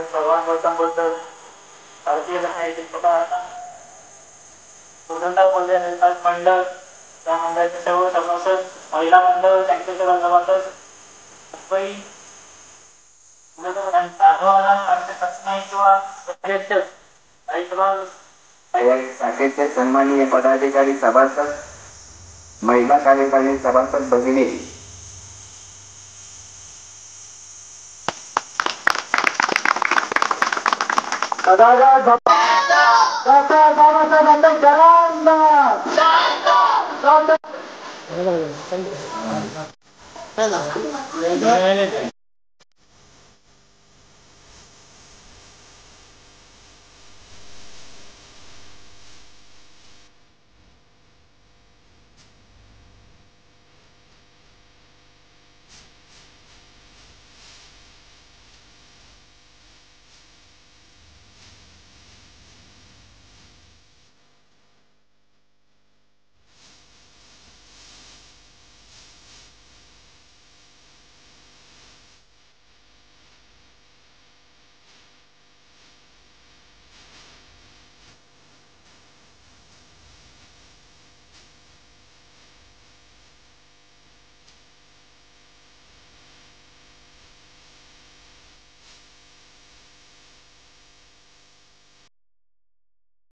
सर्वांबद्दल भारतीय मंडळ त्या मंडळाचे सर्व सभासद महिला मंडळ त्यांचे सर्व सभासद मुंबई शाखेचे सन्माननीय पदाधिकारी सभासद महिला कार्यकारिणी सभासद भगिनी